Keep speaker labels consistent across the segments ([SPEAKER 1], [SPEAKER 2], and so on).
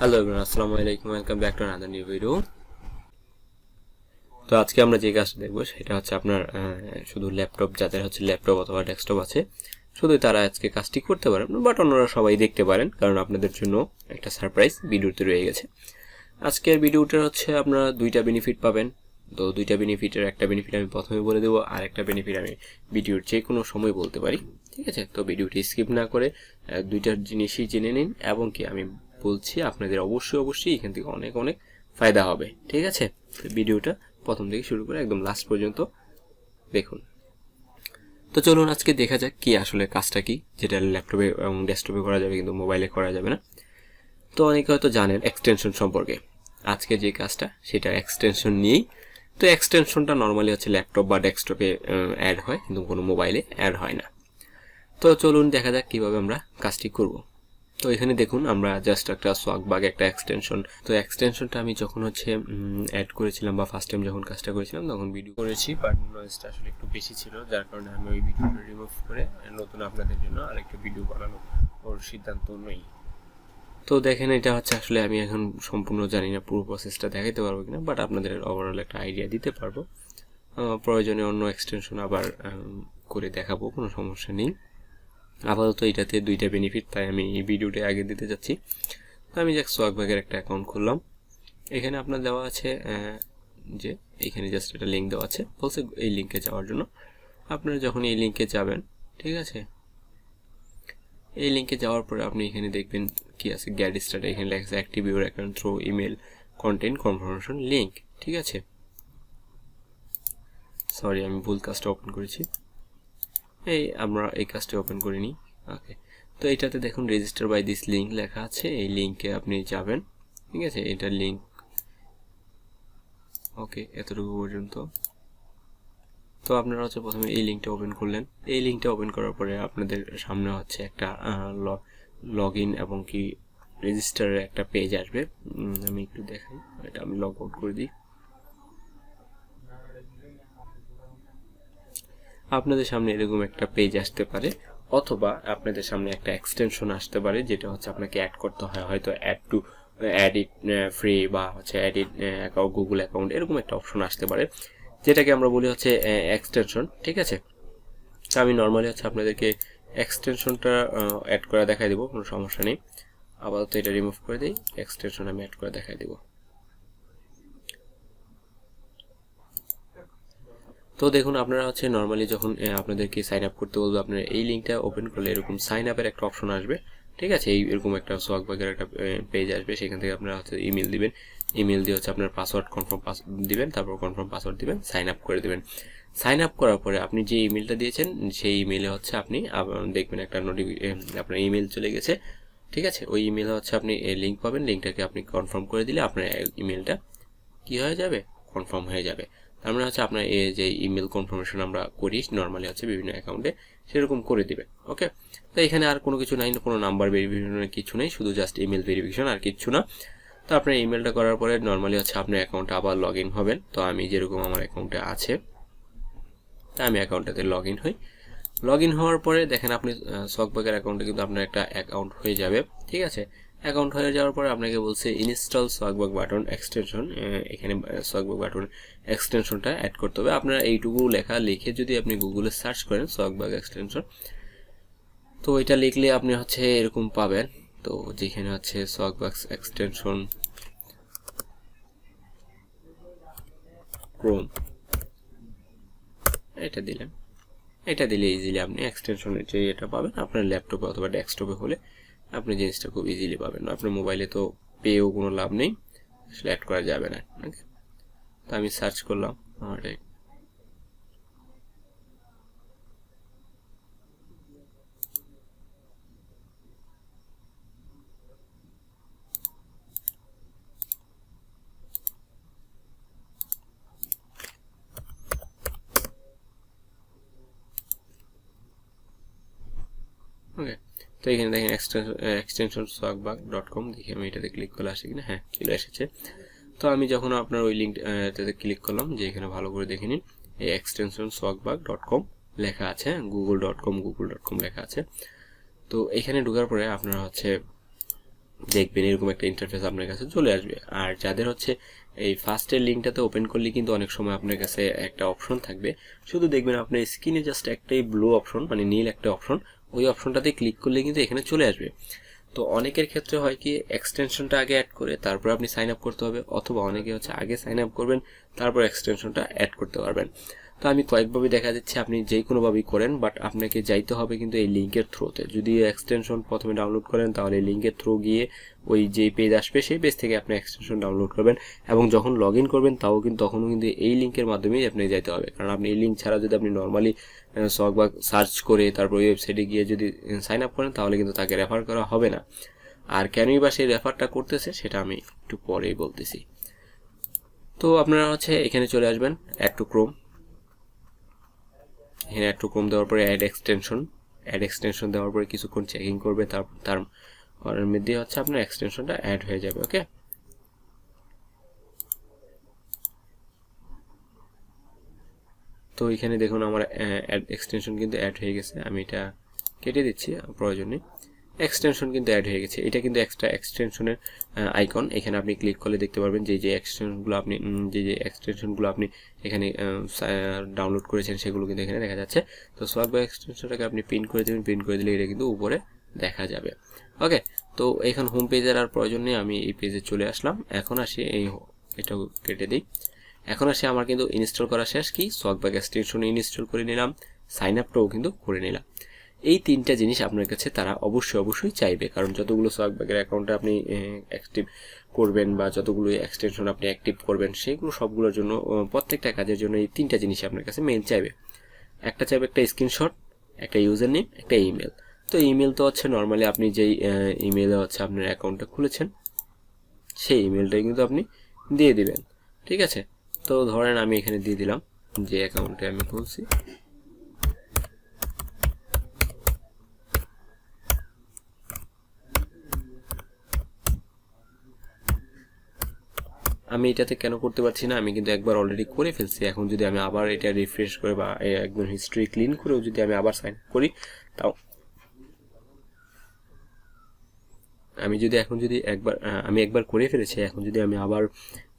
[SPEAKER 1] Hello everyone, আসসালামু আলাইকুম, welcome back to another new video. তো আজকে আমরা যে কাজটা দেখবো সেটা হচ্ছে আপনার শুধু ল্যাপটপ, যাদের হচ্ছে ল্যাপটপ অথবা ডেস্কটপ আছে শুধু তারা আজকে কাজটি করতে পারেন, বাট অন্যরা সবাই দেখতে পারেন, কারণ আপনাদের জন্য একটা সারপ্রাইজ ভিডিওতে রয়ে গেছে। আজকের ভিডিওটার হচ্ছে আপনারা দুইটা বেনিফিট পাবেন। তো দুইটা বেনিফিটের একটা বেনিফিট আমি প্রথমে বলে দেবো, আর একটা বেনিফিট আমি ভিডিওর যে কোনো সময় বলতে পারি, ঠিক আছে? তো ভিডিওটি স্কিপ না করে দুইটার জিনিসই জেনে নিন, এবং কি আমি বলছি আপনাদের অবশ্যই এখান থেকে অনেক অনেক ফায়দা হবে, ঠিক আছে? তো ভিডিওটা প্রথম থেকে শুরু করে একদম লাস্ট পর্যন্ত দেখুন। তো চলুন আজকে দেখা যাক কি আসলে কাজটা কি, যেটা ল্যাপটপে এবং ডেস্কটপে করা যাবে কিন্তু মোবাইলে করা যাবে না। তো অনেকে হয়তো জানেন এক্সটেনশন সম্পর্কে। আজকে যে কাজটা সেটা এক্সটেনশন নিয়েই। তো এক্সটেনশনটা নর্মালি হচ্ছে ল্যাপটপ বা ডেস্কটপে অ্যাড হয়, কিন্তু কোনো মোবাইলে অ্যাড হয় না। তো চলুন দেখা যাক কিভাবে আমরা কাজটি করব। তো এখানে দেখুন, আমরা জাস্ট একটা সোয়াগবাগ একটা এক্সটেনশন, তো এক্সটেনশনটা আমি যখন হচ্ছে অ্যাড করেছিলাম বা ফার্স্ট টাইম যখন কাজটা করেছিলাম তখন ভিডিও করেছি, বাট নয়েজটা আসলে একটু বেশি ছিল, যার কারণে আমি ওই ভিডিওটা রিমুভ করে নতুন আপনাদের জন্য আরেকটা ভিডিও বানানো ওর সিদ্ধান্ত নেই। তো দেখেন, এটা হচ্ছে আসলে আমি এখন সম্পূর্ণ জানি না পুরো প্রসেসটা দেখাতে পারবো কিনা, বাট আপনাদের ওভারঅল একটা আইডিয়া দিতে পারবো। প্রয়োজনে অন্য এক্সটেনশন আবার করে দেখাবো, কোনো সমস্যা নেই। আপাতত এটাতে দুইটা বেনিফিট, তাই আমি এই ভিডিওটা আগে দিতে যাচ্ছি। তো আমি জাস্ট সোয়াগবাগের একটা অ্যাকাউন্ট খুললাম। এখানে আপনার দেওয়া আছে যে এখানে জাস্ট একটা লিঙ্ক দেওয়া আছে, বলছে এই লিঙ্কে যাওয়ার জন্য। আপনারা যখন এই লিঙ্কে যাবেন, ঠিক আছে, এই লিঙ্কে যাওয়ার পরে আপনি এখানে দেখবেন কি আছে, গেট স্টার্ট। এখানে লেখা আছে active your account through email content confirmation link, ঠিক আছে? সরি, আমি ভুল কাজটা ওপেন করেছি। আমরা এই কাজটা ওপেন করিনি। ওকে, তো এটাতে দেখুন রেজিস্টার বাই দিস লিঙ্ক লেখা আছে, এই লিঙ্কে আপনি যাবেন, ঠিক আছে? এটার লিঙ্ক, ওকে, এতটুকু পর্যন্ত। তো আপনারা হচ্ছে প্রথমে এই লিঙ্কটা ওপেন করলেন। এই লিঙ্কটা ওপেন করার পরে আপনাদের সামনে হচ্ছে একটা লগ ইন এবং কি রেজিস্টারের একটা পেজ আসবে। আমি একটু দেখাই, এটা আমি লগ আউট করে দিই। আপনাদের সামনে এরকম একটা পেজ আসতে পারে, অথবা আপনাদের সামনে একটা এক্সটেনশন আসতে পারে, যেটা হচ্ছে আপনাকে অ্যাড করতে হয়, হয়তো অ্যাড ইট ফ্রি বা হচ্ছে অ্যাড ইট গুগল অ্যাকাউন্ট, এরকম একটা অপশন আসতে পারে, যেটাকে আমরা বলি হচ্ছে এক্সটেনশন, ঠিক আছে? তো আমি নর্মালি হচ্ছে আপনাদেরকে এক্সটেনশনটা অ্যাড করে দেখাই দেবো, কোনো সমস্যা নেই। আপাতত এটা রিমুভ করে দিই, এক্সটেনশন আমি অ্যাড করে দেখাই দেবো। তো দেখুন, আপনারা হচ্ছে নর্মালি যখন আপনাদেরকে সাইন আপ করতে বলবে, আপনারা এই লিঙ্কটা ওপেন করলে এরকম সাইন আপের একটা অপশন আসবে, ঠিক আছে? এরকম একটা সোয়াগবাগের একটা পেজ আসবে, সেখান থেকে আপনারা হচ্ছে ইমেল দিবেন। ইমেল দিয়ে হচ্ছে আপনার পাসওয়ার্ড কনফার্ম দিবেন, তারপর কনফার্ম পাসওয়ার্ড দিবেন, সাইন আপ করে দিবেন। সাইন আপ করার পরে আপনি যে ইমেলটা দিয়েছেন সেই ইমেলে হচ্ছে আপনি দেখবেন একটা আপনার ইমেল চলে গেছে, ঠিক আছে? ওই ইমেলে হচ্ছে আপনি লিঙ্ক পাবেন, লিঙ্কটাকে আপনি কনফার্ম করে দিলে আপনার ইমেলটা কি হয়ে যাবে, কনফার্ম হয়ে যাবে। তার মানে হচ্ছে আপনার এই যে ইমেল কনফার্মেশন আমরা করি নর্মালি হচ্ছে বিভিন্ন অ্যাকাউন্টে, সেরকম করে দিবে। ওকে, তো এখানে আর কোনো কিছু নাই, কোনো নাম্বার ভেরিফিকেশনের কিছু নেই, শুধু জাস্ট ইমেল ভেরিফিকেশন, আর কিছু না। তো আপনার ইমেলটা করার পরে নর্মালি হচ্ছে আপনার অ্যাকাউন্টে আবার লগ ইন হবেন। তো আমি যেরকম আমার অ্যাকাউন্টে আছে, তা আমি অ্যাকাউন্টটাতে লগ ইন হই। লগ ইন হওয়ার পরে দেখেন আপনি সোয়াগবাগের অ্যাকাউন্টে কিন্তু আপনার একটা অ্যাকাউন্ট হয়ে যাবে, ঠিক আছে? অ্যাকাউন্ট হয়ে যাওয়ার পরে আপনাকে বলছে ইনস্টল সোয়াগবাগ বাটন এক্সটেনশন। এখানে সোয়াগবাগ বাটন এক্সটেনশনটা অ্যাড করতে হবে। আপনারা এইটুকু লেখা লিখে যদি আপনি গুগলে সার্চ করেন সোয়াগবাগ এক্সটেনশন, তো এটা লিখলে আপনি হচ্ছে এরকম পাবেন। তো যেখানে হচ্ছে সোয়াগবাগ এক্সটেনশন ক্রোম, এটা দিলেন। এটা দিলে ইজিলি আপনি এক্সটেনশনের যে এটা পাবেন আপনার ল্যাপটপে অথবা ডেস্কটপে হলে আপনি জিনিসটা খুব ইজিলি পাবেন। আপনার মোবাইলে তো পেয়েও কোনো লাভ নেই, আসলে অ্যাড করা যাবে না। ওকে, তো আমি সার্চ করলাম আমার ওকে, তো এখানে দেখেন এক্সটেনশন সোয়াগবাগ.com, দেখি আমি এটাতে ক্লিক করলে আসে কিনা। হ্যাঁ, চলে এসেছে। তো আমি যখন আপনার ওই লিঙ্কটাতে ক্লিক করলাম, যে এখানে ভালো করে দেখে নিন, এই এক্সটেনশন সোয়াগবাগ.com লেখা আছে, গুগল.com লেখা আছে। তো এখানে ঢোকার পরে আপনারা হচ্ছে দেখবেন এরকম একটা ইন্টারফেস আপনার কাছে চলে আসবে। আর যাদের হচ্ছে এই ফার্স্টের লিঙ্কটাতে ওপেন করলে কিন্তু অনেক সময় আপনার কাছে একটা অপশন থাকবে, শুধু দেখবেন আপনার স্ক্রিনে জাস্ট একটাই ব্লু অপশন, মানে নীল একটা অপশন, ওই অপশনটাতে ক্লিক করলে কিন্তু এখানে চলে আসবে। তো অনেকের ক্ষেত্রে হয় কি এক্সটেনশনটা আগে অ্যাড করে তারপর আপনি সাইন আপ করতে হবে, অথবা অনেকে হচ্ছে আগে সাইন আপ করবেন তারপর এক্সটেনশনটা অ্যাড করতে পারবেন। তো আমি কয়েকভাবে দেখা যাচ্ছে, আপনি যে কোনোভাবেই করেন, বাট আপনাকে যাইতে হবে কিন্তু এই লিঙ্কের থ্রুতে। যদি এক্সটেনশন প্রথমে ডাউনলোড করেন তাহলে লিঙ্কের থ্রু গিয়ে ওই যে পেজ আসবে সেই পেজ থেকে আপনি এক্সটেনশন ডাউনলোড করবেন, এবং যখন লগ ইন করবেন তখনও কিন্তু এই লিঙ্কের মাধ্যমেই আপনাকে যাইতে হবে। কারণ আপনি এই লিঙ্ক ছাড়া যদি আপনি নর্মালি বা সার্চ করে তারপর ওয়েবসাইটে গিয়ে যদি সাইন আপ করেন তাহলে কিন্তু তাকে রেফার করা হবে না। আর কেনই বা সেই রেফারটা করতেছে সেটা আমি একটু পরেই বলতেছি। তো আপনারা হচ্ছে এখানে চলে আসবেন অ্যাড টু ক্রোম। এখানে অ্যাড টু ক্রোম দেওয়ার পরে অ্যাড এক্সটেনশন দেওয়ার পরে কিছুক্ষণ চেকিং করবে, তার মধ্যে হচ্ছে আপনার এক্সটেনশনটা অ্যাড হয়ে যাবে। ওকে, তো এখানে দেখুন আমার এক্সটেনশন কিন্তু অ্যাড হয়ে গেছে। আমি এটা কেটে দিচ্ছি, প্রয়োজনে। এক্সটেনশন কিন্তু অ্যাড হয়ে গেছে। এটা কিন্তু এক্সট্রা এক্সটেনশনের আইকন। এখানে আপনি ক্লিক করলে দেখতে পারবেন যে এক্সটেনশনগুলো আপনি এখানে ডাউনলোড করেছেন সেগুলো কিন্তু এখানে দেখা যাচ্ছে। তো সোয়াগ বা এক্সটেনশনটাকে আপনি প্রিন্ট করে দেবেন, প্রিন্ট করে দিলে এটা কিন্তু উপরে দেখা যাবে। ওকে, তো এখন হোম পেজের আর প্রয়োজন নেই, আমি এই পেজে চলে আসলাম। এখন আসি এটাও কেটে দিই। এখন আসি আমার কিন্তু ইনস্টল করা শেষ। কি সোয়াগব্যাক এক্সটেনশন ইনস্টল করে নিলাম, সাইন আপটাও কিন্তু করে নিলাম। এই তিনটা জিনিস আপনার কাছে তারা অবশ্যই চাইবে, কারণ যতগুলো সোয়াগব্যাকের অ্যাকাউন্টে আপনি অ্যাক্টিভ করবেন বা যতগুলো এক্সটেনশন আপনি অ্যাক্টিভ করবেন সেগুলো সবগুলোর জন্য, প্রত্যেকটা কাজের জন্য এই তিনটা জিনিস আপনার কাছে মেইন চাইবে। একটা চাইবে একটা স্ক্রিনশট, একটা ইউজার নেম, একটা ইমেল। তো ইমেল তো হচ্ছে নর্মালি আপনি যেই ইমেলে হচ্ছে আপনার অ্যাকাউন্টটা খুলেছেন সেই ইমেলটাই কিন্তু আপনি দিয়ে দিবেন। ঠিক আছে, তো ধরেন আমি এখানে দিয়ে দিলাম যে অ্যাকাউন্টে আমি খুলছি। আমি এটাতে কেন করতে পারছি না, আমি কিন্তু একবার অলরেডি করে ফেলছি। এখন যদি আমি আবার এটা রিফ্রেশ করে বা একদম হিস্ট্রি ক্লিন করেও যদি আমি আবার সাইন করি, তাও আমি একবার করে ফেলেছি, এখন যদি আমি আবার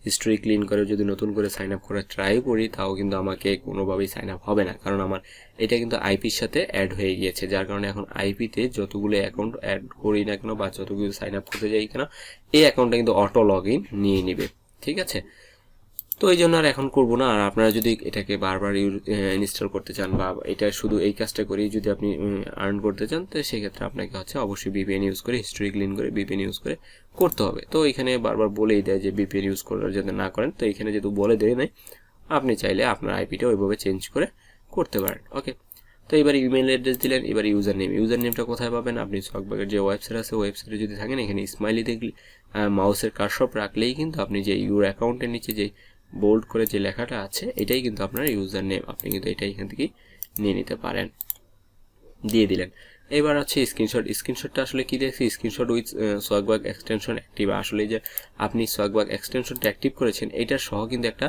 [SPEAKER 1] হিস্ট্রি ক্লিন করে যদি নতুন করে সাইন আপ করার ট্রাই করি তাও কিন্তু আমাকে কোনোভাবেই সাইন আপ হবে না, কারণ আমার এটা কিন্তু আইপির সাথে অ্যাড হয়ে গিয়েছে। যার কারণে এখন আইপিতে যতগুলো অ্যাকাউন্ট অ্যাড করি না কেন বা যতগুলো সাইন আপ করতে যাই কেন, এই অ্যাকাউন্টটা কিন্তু অটো লগ ইন নিয়ে নিবে। ঠিক আছে, তো এই জন্য আর এখন করবো না। আর আপনারা যদি এটাকে বারবার ইনস্টল করতে চান বা এটা শুধু এই কাজটা করেই যদি আপনি আর্ন করতে চান, তো সেক্ষেত্রে আপনাকে হচ্ছে অবশ্যই ভিপিএন ইউজ করে, হিস্ট্রি ক্লিন করে ভিপিএন ইউজ করে করতে হবে। তো এখানে বারবার বলেই দেয় যে ভিপিএন ইউজ করার যাতে না করেন, তো এখানে যেহেতু বলে দেয় নাই, আপনি চাইলে আপনার আইপিটা ওইভাবে চেঞ্জ করে করতে পারেন। ওকে, তো এবার ইমেল অ্যাড্রেস দিলেন। এবার ইউজার নেমটা কোথায় পাবেন, আপনি সোয়াগব্যাকের যে ওয়েবসাইট আছে ওয়েবসাইটে যদি থাকেন, এখানে স্মাইলি দেখলে মাউসের কারশপ রাখলেই কিন্তু আপনি যে ইউর অ্যাকাউন্টের নিচে যে বোল্ড করে যে লেখাটা আছে এটাই কিন্তু আপনার ইউজার নেম, আপনি কিন্তু এটা এখান থেকে নিয়ে নিতে পারেন। দিয়ে দিলেন। এবার হচ্ছে স্ক্রিনশটটা আসলে কি দেখছি, স্ক্রিনশট উইথ সোয়াগব্যাক এক্সটেনশন অ্যাক্টিভ। আসলে যে আপনি সোয়াগব্যাক এক্সটেনশনটা অ্যাক্টিভ করেছেন এটার সহ কিন্তু একটা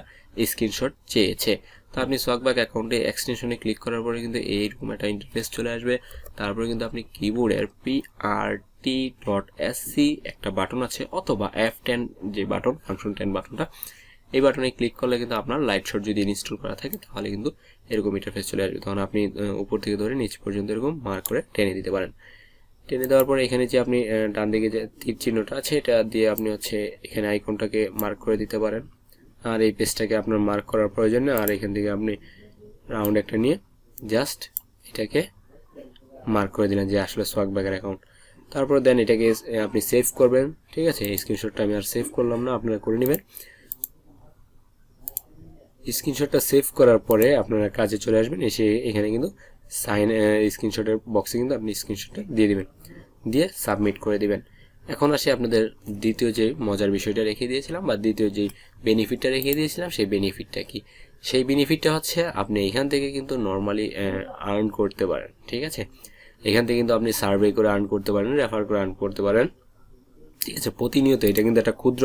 [SPEAKER 1] স্ক্রিনশট চেয়েছে। তো আপনি সোয়াগব্যাক অ্যাকাউন্টে এক্সটেনশনে ক্লিক করার পরে কিন্তু এইরকম একটা ইন্টারফেস চলে আসবে। তারপরে কিন্তু আপনি কিবোর্ডের PRT.SC একটা বাটন আছে, অথবা F10 যে বাটন, ফাংশন 10 বাটনটা, এই বাটনে ক্লিক করলে কিন্তু আপনার লাইট শট যদি ইনস্টল করা থাকে তাহলে কিন্তু এরকম ইন্টারফেস চলে আসবে। তখন আপনি উপর থেকে ধরে নিচ পর্যন্ত এরকম মার্ক করে টেনে দিতে পারেন। টেনে দেওয়ার পরে এখানে যে আপনি ডান দিকে যে তীর চিহ্নটা আছে এটা দিয়ে আপনি হচ্ছে এখানে আইকনটাকে মার্ক করে দিতে পারেন। আর এই পেজটাকে আপনার মার্ক করার প্রয়োজন নেই। আর এখান থেকে আপনি রাউন্ড একটা নিয়ে জাস্ট এটাকে মার্ক করে দিলেন যে আসলে সোয়াগব্যাকের অ্যাকাউন্ট। তারপর দেন এটাকে আপনি সেভ করবেন। ঠিক আছে, এই স্ক্রিনশটটা আমি আর সেভ করলাম না, আপনারা করে নেবেন। স্ক্রিনশটটা সেভ করার পরে আপনারা কাজে চলে আসবেন, এসে এখানে কিন্তু সাইন স্ক্রিনশটের বক্সে কিন্তু আপনি স্ক্রিনশটটা দিয়ে দিবেন, দিয়ে সাবমিট করে দিবেন। এখন আসি আপনাদের দ্বিতীয় যে মজার বিষয়টা রেখে দিয়েছিলাম বা দ্বিতীয় যে বেনিফিটটা রেখে দিয়েছিলাম, সেই বেনিফিটটা কি? সেই বেনিফিটটা হচ্ছে আপনি এখান থেকে কিন্তু নর্মালি আর্ন করতে পারেন। ঠিক আছে, এখান থেকে কিন্তু আপনি সার্ভে করে আর্ন করতে পারেন, রেফার করে আর্ন করতে পারেন, ঠিক আছে, প্রতিনিয়ত এটা কিন্তু একটা ক্ষুদ্র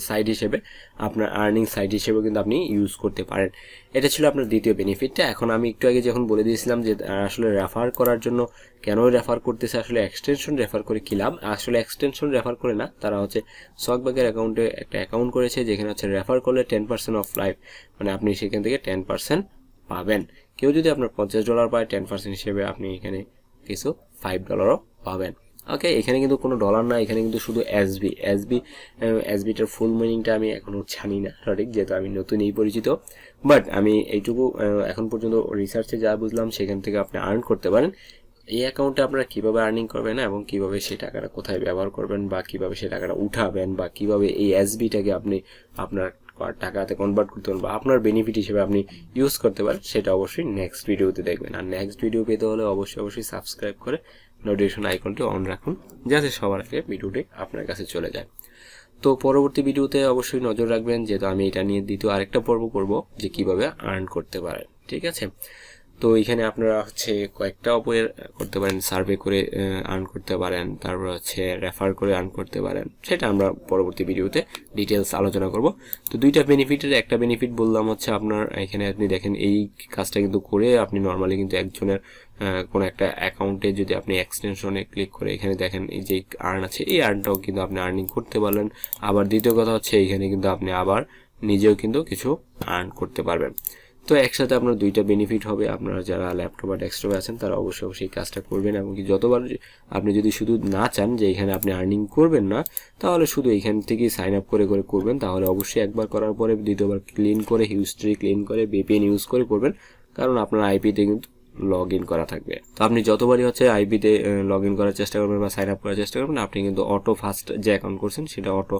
[SPEAKER 1] সাইড হিসেবে আপনার আর্নিং সাইড হিসেবে কিন্তু আপনি ইউজ করতে পারেন। এটা ছিল আপনার দ্বিতীয় বেনিফিটটা। এখন আমি একটু আগে যখন বলে দিয়েছিলাম যে আসলে রেফার করার জন্য কেন রেফার করতেছে, আসলে এক্সটেনশন রেফার করে কি লাভ, আসলে এক্সটেনশন রেফার করে না, তারা হচ্ছে সোয়াগবাগের অ্যাকাউন্টে একটা অ্যাকাউন্ট করেছে যেখানে হচ্ছে রেফার করলে 10% অফ লাইফ, মানে আপনি সেখান থেকে 10% পাবেন। কেউ যদি আপনার $50 পায় 10% হিসেবে আপনি এখানে কিছু $5ও পাবেন। ওকে, এখানে কিন্তু কোনো ডলার না, এখানে কিন্তু শুধু এসবিটার ফুল মিনিংটা আমি এখনো জানি না সঠিক, যেহেতু আমি নতুন এই পরিচিত, বাট আমি এইটুকু এখন পর্যন্ত রিসার্চে যা বুঝলাম সেখান থেকে আপনি আর্ন করতে পারেন। এই অ্যাকাউন্টে আপনারা কিভাবে আর্নিং করবেন এবং কিভাবে সেই টাকাটা কোথায় ব্যবহার করবেন বা কিভাবে সেই টাকাটা উঠাবেন বা কিভাবে এই এসবিটাকে আপনি আপনার টাকাতে কনভার্ট করতে পারেন বা আপনার বেনিফিট হিসেবে আপনি ইউজ করতে পারেন, সেটা অবশ্যই নেক্সট ভিডিওতে দেখবেন। আর নেক্সট ভিডিও পেতে হলে অবশ্যই সাবস্ক্রাইব করে নোটিফিকেশন আইকনটি অন রাখুন, যাতে সবার আগে ভিডিওটি আপনার কাছে চলে যায়। তো পরবর্তী ভিডিওতে অবশ্যই নজর রাখবেন, যেহেতু আমি এটা নিয়ে দ্বিতীয় আরেকটা পর্ব করব যে কিভাবে আর্ন করতে পারেন। ঠিক আছে, তো এখানে আপনারা হচ্ছে কয়েকটা উপায়ে করতে পারেন, সার্ভে করে আর্ন করতে পারেন, তারপর হচ্ছে রেফার করে আর্ন করতে পারেন, সেটা আমরা পরবর্তী ভিডিওতে ডিটেলস আলোচনা করব। তো দুইটা বেনিফিটের একটা বেনিফিট বললাম হচ্ছে আপনার এখানে আপনি দেখেন এই কাজটা কিন্তু করে আপনি নর্মালি কিন্তু একজনের কোনো একটা অ্যাকাউন্টে যদি আপনি এক্সটেনশনে ক্লিক করে এখানে দেখেন এই যে আর্ন আছে, এই আর্নটাও কিন্তু আপনি আর্নিং করতে পারলেন। আবার দ্বিতীয় কথা হচ্ছে এইখানে কিন্তু আপনি আবার নিজেও কিন্তু কিছু আর্ন করতে পারবেন। তো একসাথে আপনার দুইটা বেনিফিট হবে। আপনারা যারা ল্যাপটপ বা ডেস্কটপে আছেন তারা অবশ্যই কাজটা করবেন, এবং কি যতবার আপনি যদি শুধু না চান যে এখানে আপনি আর্নিং করবেন না, তাহলে শুধু এখান থেকেই সাইন আপ করে করবেন, তাহলে অবশ্যই একবার করার পরে দ্বিতীয়বার ক্লিন করে হিস্ট্রি ক্লিন করে VPN ইউজ করে করবেন, কারণ আপনার আইপিতে কিন্তু লগ ইন করা থাকবে। তো আপনি যতবারই হচ্ছে আইপিতে লগ ইন করার চেষ্টা করবেন বা সাইন আপ করার চেষ্টা করবেন, আপনি কিন্তু অটো ফার্স্ট যে অ্যাকাউন্ট করছেন সেটা অটো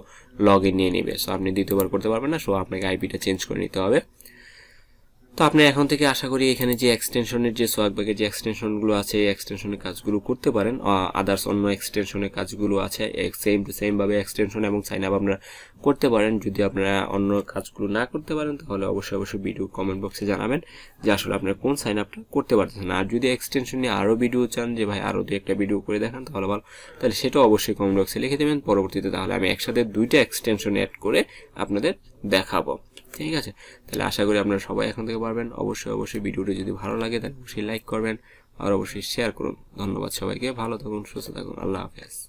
[SPEAKER 1] লগ ইন নিয়ে নেবে। সো আপনি দ্বিতীয়বার করতে পারবেন না, সো আপনাকে আইপিটা চেঞ্জ করে নিতে হবে। তো আপনি এখন থেকে আশা করি এখানে যে এক্সটেনশনের যে সোয়াগবাগের যে এক্সটেনশনগুলো আছে এই এক্সটেনশনের কাজগুলো করতে পারেন, আদার্স অন্য এক্সটেনশনের কাজগুলো আছে সেম ভাবে এক্সটেনশন এবং সাইন আপ আপনারা করতে পারেন। যদি আপনারা অন্য কাজগুলো না করতে পারেন তাহলে অবশ্যই ভিডিও কমেন্ট বক্সে জানাবেন যে আসলে আপনারা কোন সাইন আপটা করতে পারতেছেন। আর যদি এক্সটেনশন নিয়ে আরও ভিডিও চান যে ভাই আরও একটা ভিডিও করে দেখান তাহলে ভালো, তাহলে সেটাও অবশ্যই কমেন্ট বক্সে লিখে দেবেন। পরবর্তীতে তাহলে আমি একসাথে দুইটা এক্সটেনশন অ্যাড করে আপনাদের দেখাবো। ঠিক আছে, তাহলে আশা করি আপনারা সবাই এখন থেকে পারবেন। অবশ্যই ভিডিওটি যদি ভালো লাগে তাহলে অবশ্যই লাইক করবেন আর অবশ্যই শেয়ার করুন। ধন্যবাদ সবাইকে, ভালো থাকুন, সুস্থ থাকুন, আল্লাহ হাফেজ।